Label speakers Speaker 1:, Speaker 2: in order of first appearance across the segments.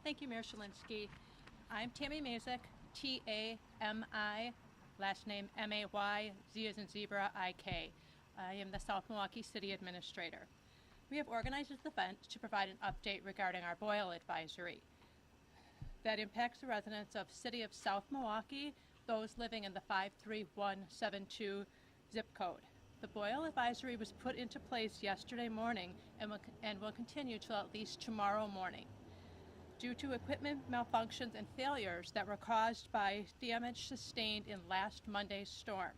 Speaker 1: Thank you, Mayor Shalinsky. I'm Tammy Mazik, T-A-M-I, last name M-A-Y, Z as in zebra, I-K. I am the South Milwaukee City Administrator. We have organized this event to provide an update regarding our boil advisory that impacts the residents of City of South Milwaukee, those living in the 53172 zip code. The boil advisory was put into place yesterday morning and will continue till at least tomorrow morning. Due to equipment malfunctions and failures that were caused by damage sustained in last Monday's storm,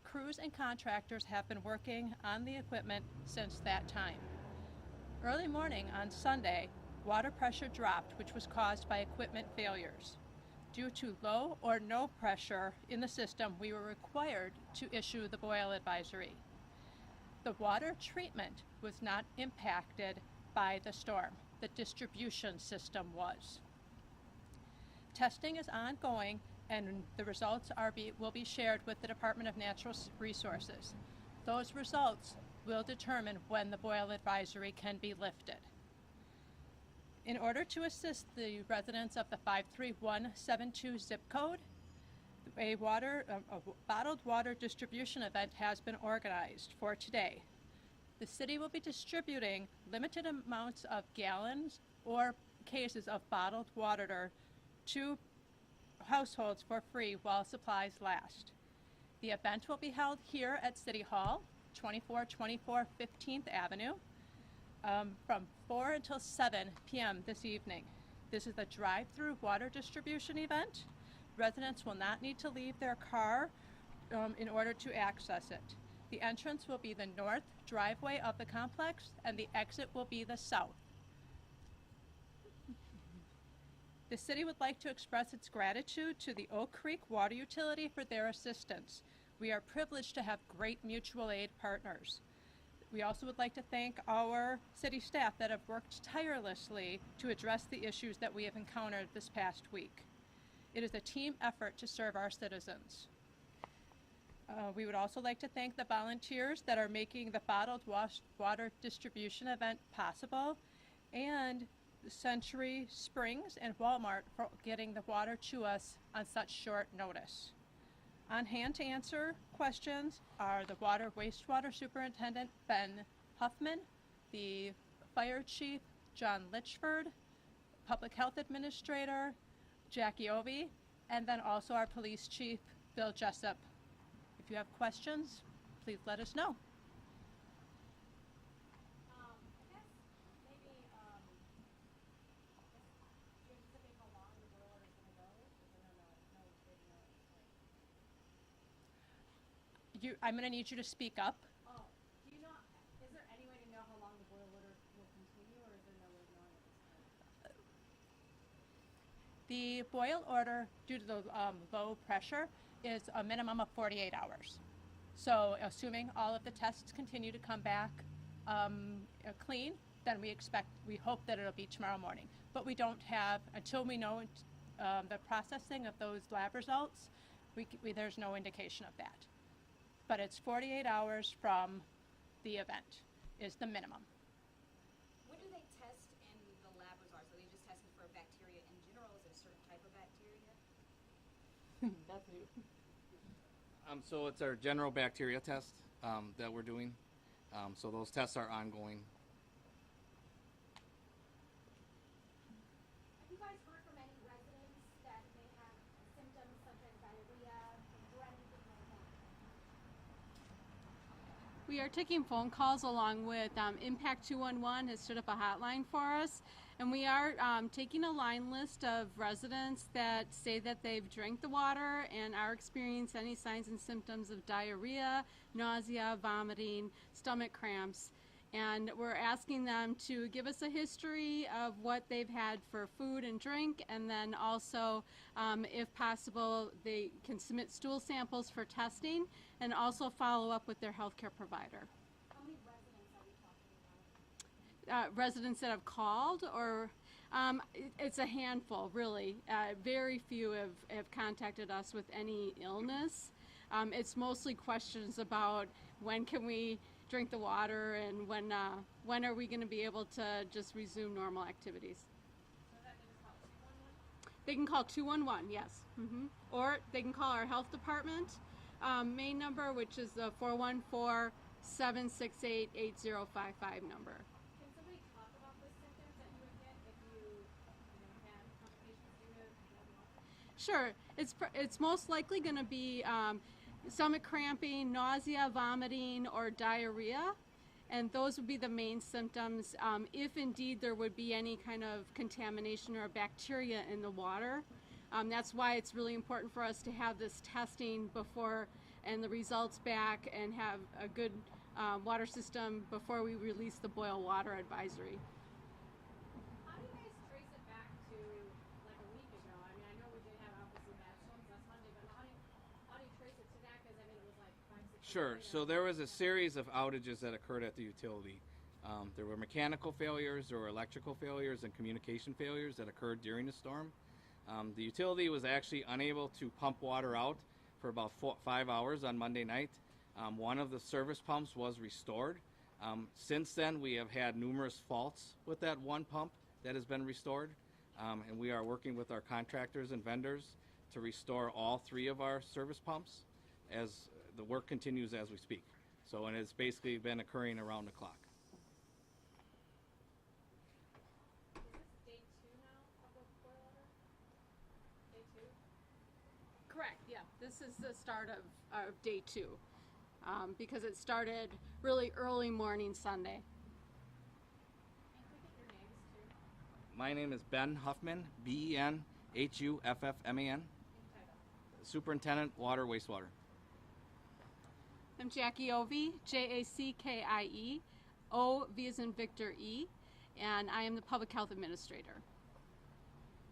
Speaker 1: crews and contractors have been working on the equipment since that time. Early morning on Sunday, water pressure dropped, which was caused by equipment failures. Due to low or no pressure in the system, we were required to issue the boil advisory. The water treatment was not impacted by the storm. The distribution system was. Testing is ongoing, and the results will be shared with the Department of Natural Resources. Those results will determine when the boil advisory can be lifted. In order to assist the residents of the 53172 zip code, a bottled water distribution event has been organized for today. The city will be distributing limited amounts of gallons or cases of bottled water to households for free while supplies last. The event will be held here at City Hall, 2424 15th Avenue, from 4 until 7 p.m. this evening. This is a drive-through water distribution event. Residents will not need to leave their car in order to access it. The entrance will be the north driveway of the complex, and the exit will be the south. The city would like to express its gratitude to the Oak Creek Water Utility for their assistance. We are privileged to have great mutual aid partners. We also would like to thank our city staff that have worked tirelessly to address the issues that we have encountered this past week. It is a team effort to serve our citizens. We would also like to thank the volunteers that are making the bottled water distribution event possible, and Century Springs and Walmart for getting the water to us on such short notice. On hand to answer questions are the wastewater superintendent, Ben Huffman, the fire chief, John Litchford, public health administrator, Jackie Ovey, and then also our police chief, Bill Jessup. If you have questions, please let us know.
Speaker 2: I guess maybe do you anticipate how long the boil order is going to go?
Speaker 1: I'm going to need you to speak up.
Speaker 2: Oh, do you know? Is there any way to know how long the boil order will continue, or is there no way of knowing at this point?
Speaker 1: The boil order, due to the low pressure, is a minimum of 48 hours. So assuming all of the tests continue to come back clean, then we hope that it'll be tomorrow morning. But we don't have, until we know the processing of those lab results, there's no indication of that. But it's 48 hours from the event is the minimum.
Speaker 3: What do they test in the lab results? Are they just testing for bacteria in general? Is it a certain type of bacteria?
Speaker 1: That's you.
Speaker 4: So it's our general bacteria test that we're doing. So those tests are ongoing.
Speaker 2: Have you guys heard from any residents that may have symptoms such as diarrhea or anything like that?
Speaker 5: We are taking phone calls along with Impact 211 has stood up a hotline for us, and we are taking a line list of residents that say that they've drank the water and are experiencing any signs and symptoms of diarrhea, nausea, vomiting, stomach cramps. And we're asking them to give us a history of what they've had for food and drink, and then also, if possible, they can submit stool samples for testing and also follow up with their healthcare provider.
Speaker 2: How many residents are we talking about?
Speaker 5: Residents that have called, or it's a handful, really. Very few have contacted us with any illness. It's mostly questions about when can we drink the water and when are we going to be able to just resume normal activities.
Speaker 2: So that means
Speaker 5: They can call 211, yes. Or they can call our health department main number, which is the 414-768-8055 number.
Speaker 2: Can somebody talk about the symptoms that you would get if you had complications due to bad water?
Speaker 5: Sure. It's most likely going to be stomach cramping, nausea, vomiting, or diarrhea. And those would be the main symptoms if indeed there would be any kind of contamination or bacteria in the water. That's why it's really important for us to have this testing before and the results back and have a good water system before we release the boil water advisory.
Speaker 2: How do you guys trace it back to like a week ago? I mean, I know we did have obviously bad storms last Monday, but how do you trace it to that? Because I mean, it was like 5, 6
Speaker 4: Sure.
Speaker 2: days
Speaker 4: So
Speaker 2: later.
Speaker 4: there was a series of outages that occurred at the utility. There were mechanical failures, there were electrical failures, and communication failures that occurred during the storm. The utility was actually unable to pump water out for about 5 hours on Monday night. One of the service pumps was restored. Since then, we have had numerous faults with that one pump that has been restored, and we are working with our contractors and vendors to restore all 3 of our service pumps as the work continues as we speak. So, and it's basically been occurring around the clock.
Speaker 2: Is this day 2 now of the boil water? Day 2?
Speaker 5: Correct, yeah. This is the start of day 2 because it started really early morning Sunday.
Speaker 2: And can we get your names too?
Speaker 4: My name is Ben Huffman, BenHuffman, Superintendent, Water, Wastewater.
Speaker 5: I'm Jackie Ovey, Jackie, O V as in Victor E, and I am the Public Health Administrator.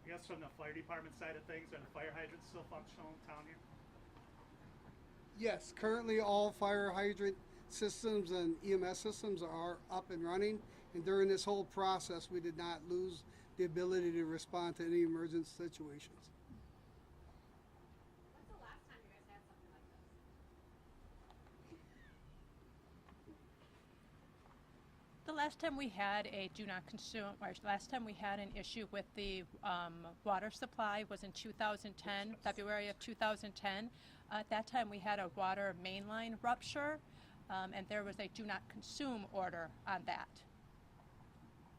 Speaker 6: I guess from the fire department side of things, are the fire hydrants still functional in town here?
Speaker 7: Yes, currently all fire hydrant systems and EMS systems are up and running, and during this whole process, we did not lose the ability to respond to any emergent situations.
Speaker 2: When's the last time you guys had something like this?
Speaker 1: The last time we had a do not consume, or last time we had an issue with the water supply was in 2010, February of 2010. At that time we had a water main line rupture, and there was a do not consume order on that.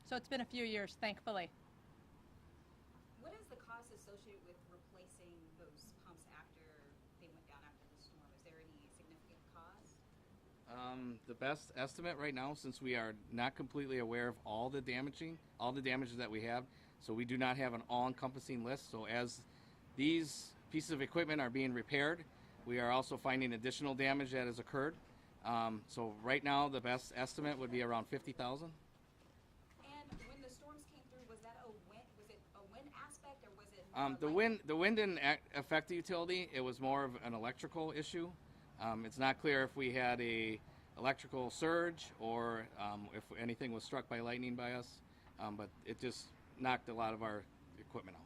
Speaker 1: So it's been a few years, thankfully.
Speaker 3: What is the cost associated with replacing those pumps after they went down after the storm? Is there any significant cost?
Speaker 4: The best estimate right now, since we are not completely aware of all the damages that we have, so we do not have an all-encompassing list. So as these pieces of equipment are being repaired, we are also finding additional damage that has occurred. So right now, the best estimate would be around $50,000.
Speaker 3: And when the storms came through, was that was it a wind aspect or was it
Speaker 4: The wind didn't affect the utility. It was more of an electrical issue. It's not clear if we had a electrical surge or if anything was struck by lightning by us, but it just knocked a lot of our equipment out.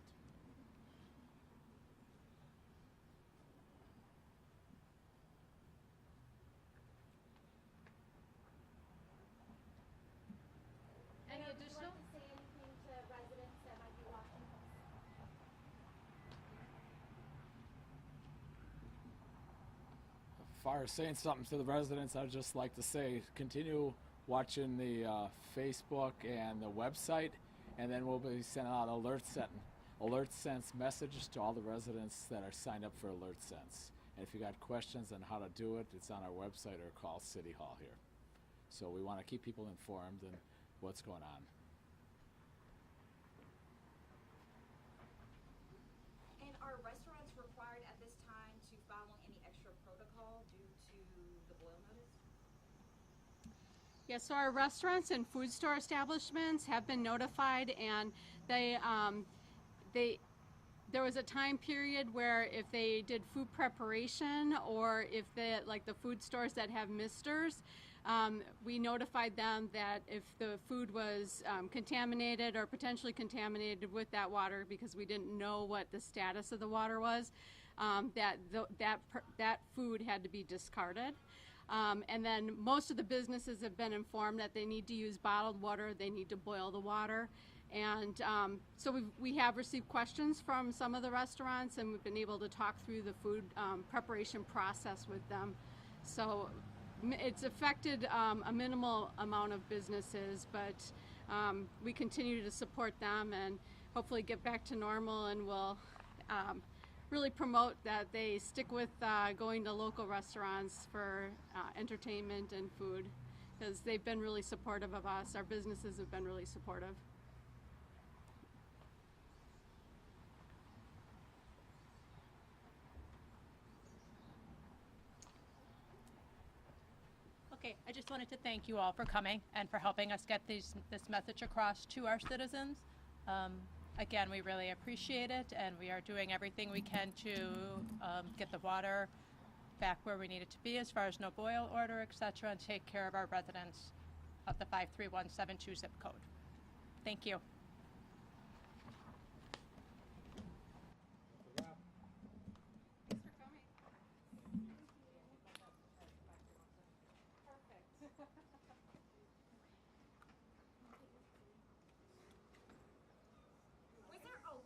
Speaker 5: Any
Speaker 2: Would you
Speaker 5: additional?
Speaker 2: like to say anything to residents that might be watching this?
Speaker 8: As far as saying something to the residents, I'd just like to say continue watching the Facebook and the website, and then we'll be sending out alert sense messages to all the residents that are signed up for alert sense. And if you got questions on how to do it, it's on our website or call City Hall here. So we want to keep people informed and what's going on.
Speaker 3: And are restaurants required at this time to follow any extra protocol due to the boil notice?
Speaker 5: Yes, so our restaurants and food store establishments have been notified, and there was a time period where if they did food preparation or if they, like the food stores that have misters, we notified them that if the food was contaminated or potentially contaminated with that water, because we didn't know what the status of the water was, that food had to be discarded. And then most of the businesses have been informed that they need to use bottled water, they need to boil the water. And so we have received questions from some of the restaurants, and we've been able to talk through the food preparation process with them. So it's affected a minimal amount of businesses, but we continue to support them and hopefully get back to normal, and we'll really promote that they stick with going to local restaurants for entertainment and food, because they've been really supportive of us. Our businesses have been really supportive.
Speaker 1: Okay, I just wanted to thank you all for coming and for helping us get this message across to our citizens. Again, we really appreciate it, and we are doing everything we can to get the water back where we need it to be as far as no boil order, etc., and take care of our residents of the 53172 zip code. Thank you.
Speaker 5: Thanks for coming.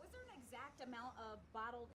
Speaker 3: Was there an exact amount of bottled